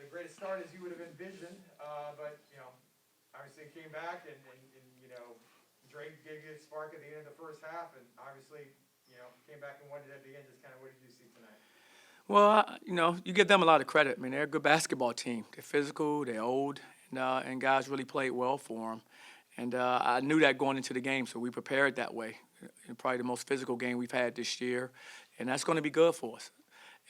the greatest start as you would have envisioned, but obviously it came back, and Drake gave you a spark at the end of the first half, and obviously came back and won it at the end. Just kind of what did you see tonight? Well, you give them a lot of credit. I mean, they're a good basketball team. They're physical, they're old, and guys really played well for them. And I knew that going into the game, so we prepared that way. Probably the most physical game we've had this year, and that's going to be good for us.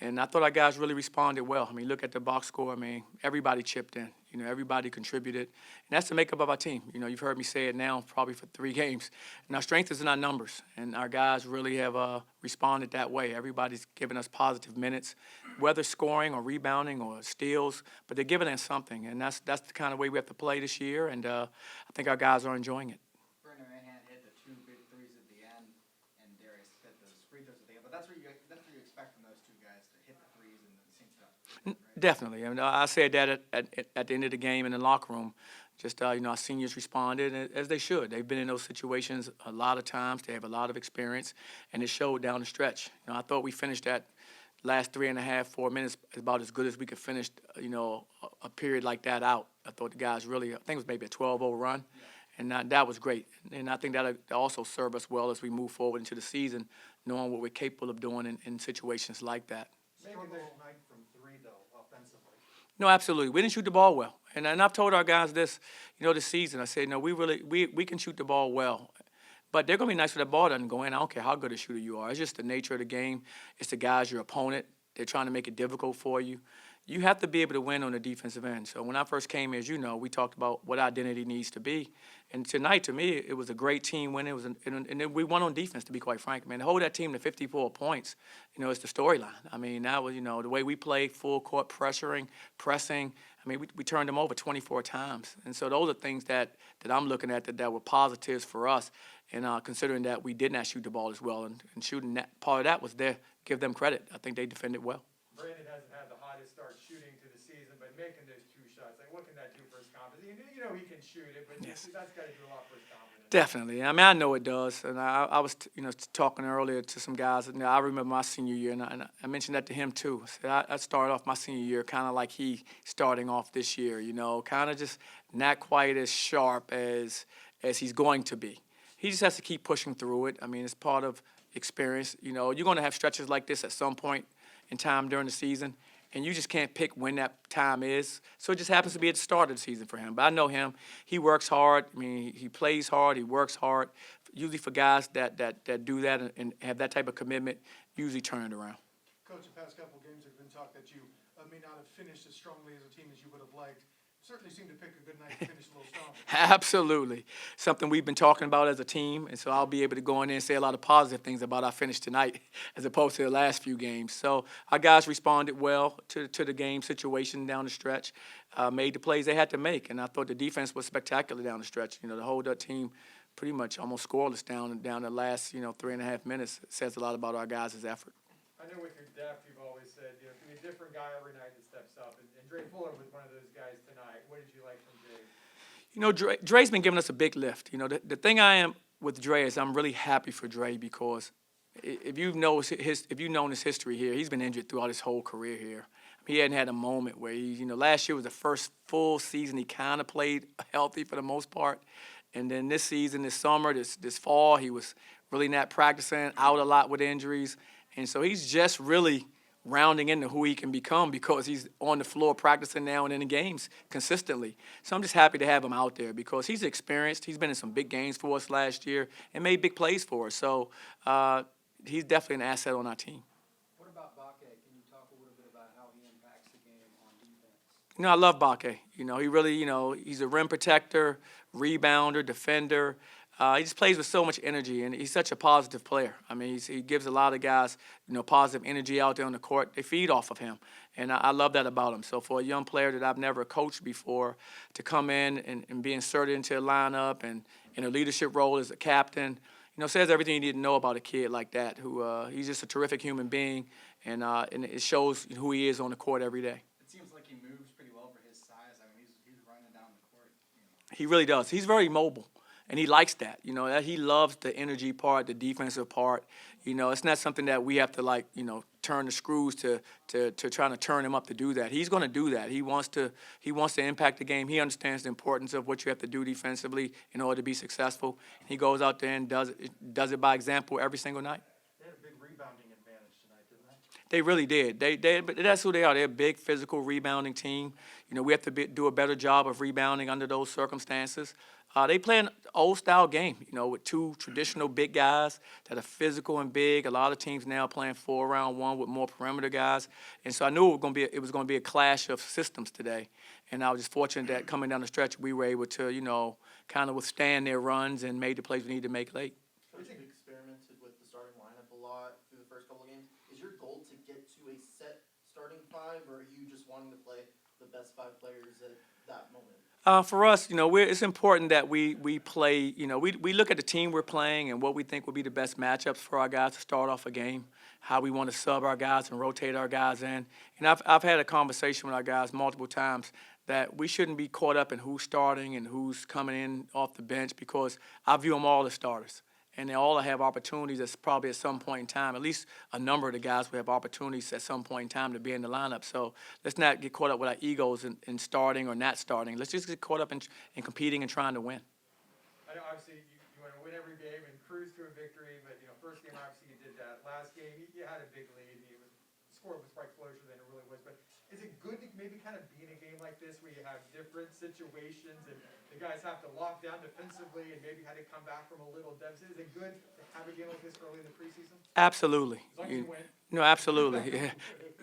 And I thought our guys really responded well. I mean, look at the box score. I mean, everybody chipped in. Everybody contributed. And that's the makeup of our team. You've heard me say it now probably for 3 games. And our strength is in our numbers. And our guys really have responded that way. Everybody's giving us positive minutes, whether scoring or rebounding or steals, but they're giving us something. And that's the kind of way we have to play this year. And I think our guys are enjoying it. Hit the 2 big threes at the end, and Darius hit those free throws at the end. But that's what you expect from those 2 guys, to hit the threes and the same stuff. Right? Definitely. I mean, I said that at the end of the game in the locker room. Just, our seniors responded as they should. They've been in those situations a lot of times. They have a lot of experience, and it showed down the stretch. I thought we finished that last 3.5, 4 minutes about as good as we could finish, a period like that out. I thought the guys really, I think it was maybe a 12-0 run. Yeah. And that was great. And I think that'll also serve us well as we move forward into the season, knowing what we're capable of doing in situations like that. Making this night from 3, though, offensively. No, absolutely. We didn't shoot the ball well. And I've told our guys this, this season. I said, no, we can shoot the ball well. But they're going to be nice when that ball doesn't go in. I don't care how good a shooter you are. It's just the nature of the game. It's the guys, your opponent. They're trying to make it difficult for you. You have to be able to win on the defensive end. So when I first came here, as we talked about what identity needs to be. And tonight, to me, it was a great team win. And then we won on defense, to be quite frank. Man, to hold that team to 54 points, is the storyline. I mean, that was, the way we played, full court pressuring, pressing. I mean, we turned them over 24 times. And so those are things that I'm looking at that were positives for us. And considering that we did not shoot the ball as well. And shooting that, part of that was give them credit. I think they defended well. Brandon hasn't had the hottest start shooting to the season, but making those 2 shots, what can that do for his confidence? He can shoot it, but yes, that's got to do a lot for his confidence. Definitely. I mean, I know it does. And I was, talking earlier to some guys. And I remember my senior year, and I mentioned that to him too. I started off my senior year kind of like he starting off this year. Kind of just not quite as sharp as he's going to be. He just has to keep pushing through it. I mean, it's part of experience. You're going to have stretches like this at some point in time during the season, and you just can't pick when that time is. So it just happens to be at the start of the season for him. But I know him. He works hard. I mean, he plays hard. He works hard. Usually for guys that do that and have that type of commitment, usually turn it around. Coach, the past couple of games have been talk that you may not have finished as strongly as a team as you would have liked. Certainly seemed to pick a good night to finish a little stronger. Absolutely. Something we've been talking about as a team, and so I'll be able to go in there and say a lot of positive things about our finish tonight as opposed to the last few games. So our guys responded well to the game situation down the stretch, made the plays they had to make, and I thought the defense was spectacular down the stretch. To hold that team pretty much almost scoreless down the last 3.5 minutes says a lot about our guys' effort. I know with your depth, you've always said, it can be a different guy every night that steps up. And Dre Fuller was one of those guys tonight. What did you like from Dre? Dre's been giving us a big lift. The thing I am with Dre is I'm really happy for Dre because if you've known his history here, he's been injured throughout his whole career here. He hadn't had a moment where last year was the first full season he kind of played healthy for the most part. And then this season, this summer, this fall, he was really not practicing, out a lot with injuries. And so he's just really rounding into who he can become because he's on the floor practicing now and in the games consistently. So I'm just happy to have him out there because he's experienced. He's been in some big games for us last year and made big plays for us. So he's definitely an asset on our team. What about Bakke? Can you talk a little bit about how he impacts the game on defense? I love Bakke. He really, he's a rim protector, rebounder, defender. He just plays with so much energy, and he's such a positive player. I mean, he gives a lot of guys, positive energy out there on the court. They feed off of him, and I love that about him. So for a young player that I've never coached before to come in and be inserted into a lineup and in a leadership role as a captain, says everything you need to know about a kid like that. Who he's just a terrific human being, and it shows who he is on the court every day. It seems like he moves pretty well for his size. I mean, he's running down the court. He really does. He's very mobile. And he likes that, that he loves the energy part, the defensive part. You know, it's not something that we have to like, turn the screws to trying to turn him up to do that. He's going to do that. He wants to impact the game. He understands the importance of what you have to do defensively in order to be successful. He goes out there and does it by example every single night. They had a big rebounding advantage tonight, didn't they? They really did. But that's who they are. They're a big physical rebounding team. You know, we have to do a better job of rebounding under those circumstances. They play an old-style game, with two traditional big guys that are physical and big. A lot of teams now playing 4-around-1 with more perimeter guys. And so I knew it was going to be a clash of systems today. And I was just fortunate that coming down the stretch, we were able to, kind of withstand their runs and made the plays we needed to make late. Coach, you experimented with the starting lineup a lot through the first couple of games. Is your goal to get to a set starting five, or are you just wanting to play the best five players at that moment? For us, it's important that we play, we look at the team we're playing and what we think will be the best matchups for our guys to start off a game, how we want to sub our guys and rotate our guys in. And I've had a conversation with our guys multiple times that we shouldn't be caught up in who's starting and who's coming in off the bench, because I view them all as starters. And they all have opportunities probably at some point in time. At least a number of the guys will have opportunities at some point in time to be in the lineup. So let's not get caught up with our egos in starting or not starting. Let's just get caught up in competing and trying to win. I know obviously you want to win every game and cruise to a victory, but first game obviously you did that. Last game you had a big lead. The score was quite closer than it really was. But is it good to maybe kind of be in a game like this where you have different situations and the guys have to lock down defensively and maybe had to come back from a little deficit? Is it good to have a game like this early in the preseason? Absolutely. As long as you win. No, absolutely. Yeah.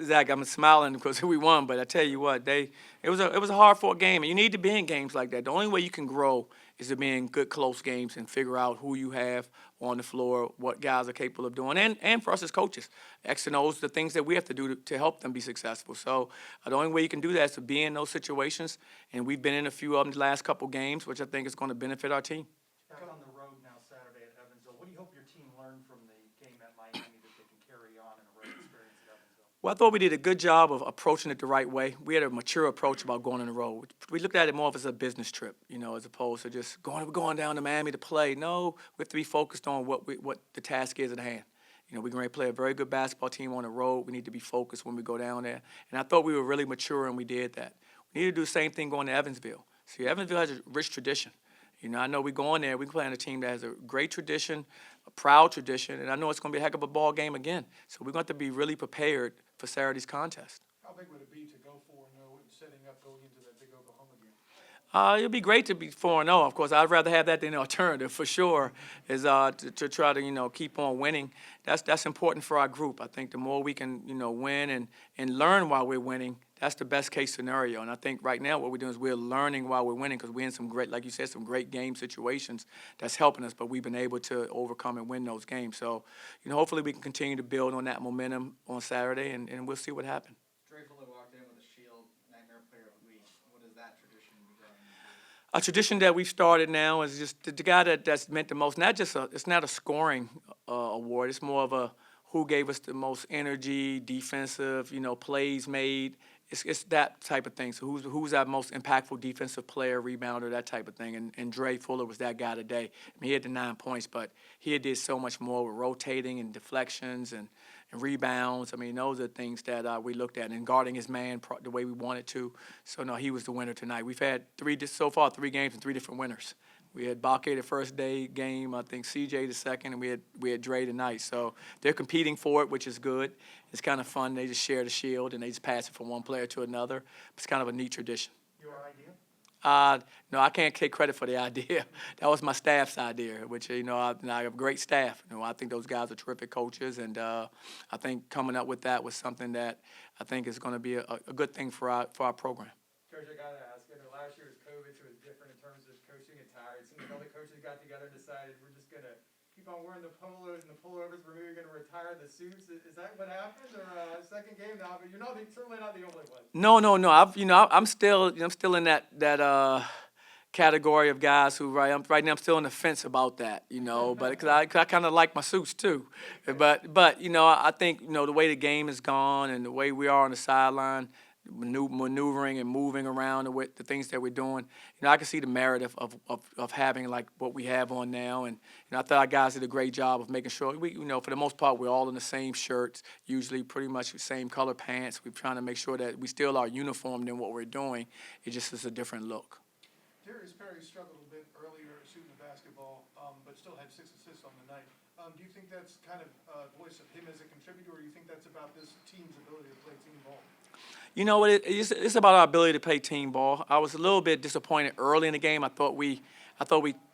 Zach, I'm smiling because we won, but I tell you what, it was a hard-fought game, and you need to be in games like that. The only way you can grow is to be in good, close games and figure out who you have on the floor, what guys are capable of doing, and for us as coaches, X and O's, the things that we have to do to help them be successful. So the only way you can do that is to be in those situations, and we've been in a few of them the last couple games, which I think is going to benefit our team. Back on the road now Saturday at Evansville. What do you hope your team learned from the game at Miami that they can carry on in a road experience at Evansville? Well, I thought we did a good job of approaching it the right way. We had a mature approach about going on the road. We looked at it more as a business trip, as opposed to just going down to Miami to play. No, we have to be focused on what the task is at hand. We're going to play a very good basketball team on the road. We need to be focused when we go down there. And I thought we were really mature, and we did that. We need to do the same thing going to Evansville. See, Evansville has a rich tradition. I know we go in there, we play on a team that has a great tradition, a proud tradition, and I know it's going to be a heck of a ball game again. So we're going to have to be really prepared for Saturday's contest. How big would it be to go 4-0 and setting up going into that big Oklahoma game? It'd be great to be 4-0. Of course, I'd rather have that than an alternative for sure. Is to try to keep on winning. That's important for our group. I think the more we can win and learn while we're winning, that's the best case scenario. And I think right now what we're doing is we're learning while we're winning, because we're in some great, like you said, some great game situations that's helping us. But we've been able to overcome and win those games. So hopefully we can continue to build on that momentum on Saturday, and we'll see what happens. Dre Fuller walked in with a shield, Nightmare Player of the Week. What is that tradition become? A tradition that we've started now is just the guy that's meant the most. It's not a scoring award. It's more of a who gave us the most energy, defensive, plays made. It's that type of thing. So who's our most impactful defensive player, rebounder, that type of thing. And Dre Fuller was that guy today. I mean, he had the 9 points, but he did so much more with rotating and deflections and rebounds. I mean, those are things that we looked at, and guarding his man the way we wanted to. So, no, he was the winner tonight. We've had so far 3 games and 3 different winners. We had Balke the first day game, I think CJ the second, and we had Dre tonight. So they're competing for it, which is good. It's kind of fun. They just share the shield, and they just pass it from one player to another. It's kind of a neat tradition. Your idea? No, I can't take credit for the idea. That was my staff's idea, which, I have a great staff. I think those guys are terrific coaches, and I think coming up with that was something that I think is going to be a good thing for our program. Coach, I got to ask, last year was COVID, so it was different in terms of coaching attire. It seemed like all the coaches got together and decided we're just going to keep on wearing the polos and the pullovers. We're maybe going to retire the suits. Is that what happened, or second game now? But you're certainly not the only one. No. I'm still in that category of guys who right now I'm still on the fence about that. But because I kind of like my suits too. But I think the way the game is gone and the way we are on the sideline, maneuvering and moving around with the things that we're doing. I can see the merit of having like what we have on now. And, I thought our guys did a great job of making sure we, for the most part, we're all in the same shirts, usually pretty much the same color pants. We're trying to make sure that we still are uniformed in what we're doing. It just is a different look. Darius Perry struggled a bit earlier shooting the basketball, but still had 6 assists on the night. Do you think that's kind of a voice of him as a contributor, or do you think that's about this team's ability to play team ball? It's about our ability to play team ball. I was a little bit disappointed early in the game. I thought we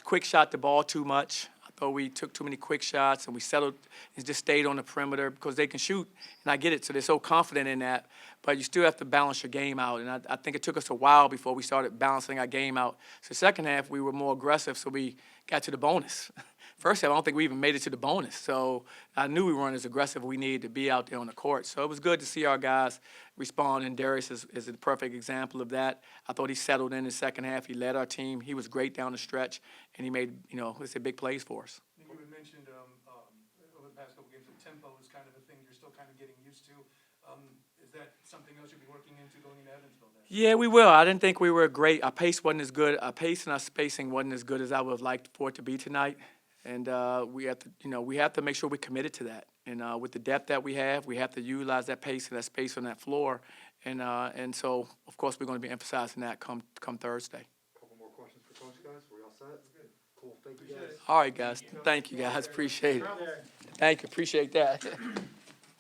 quick shot the ball too much. I thought we took too many quick shots, and we settled and just stayed on the perimeter because they can shoot, and I get it. So they're so confident in that, but you still have to balance your game out. And I think it took us a while before we started balancing our game out. So second half, we were more aggressive, so we got to the bonus. First half, I don't think we even made it to the bonus. So I knew we weren't as aggressive as we needed to be out there on the court. So it was good to see our guys respond, and Darius is a perfect example of that. I thought he settled in the second half. He led our team. He was great down the stretch, and he made, big plays for us. I think you had mentioned over the past couple games that tempo is kind of a thing you're still kind of getting used to. Is that something else you'll be working into going into Evansville then? Yeah, we will. I didn't think we were great. Our pace wasn't as good. Our pace and our spacing wasn't as good as I would have liked for it to be tonight. And we have to make sure we're committed to that. And with the depth that we have to utilize that pace and that space on that floor. And so, of course, we're going to be emphasizing that come Thursday. Couple more questions for Coach, guys. We all set? Cool. Thank you, guys. All right, guys. Thank you, guys. Appreciate it. Thank you. Appreciate that.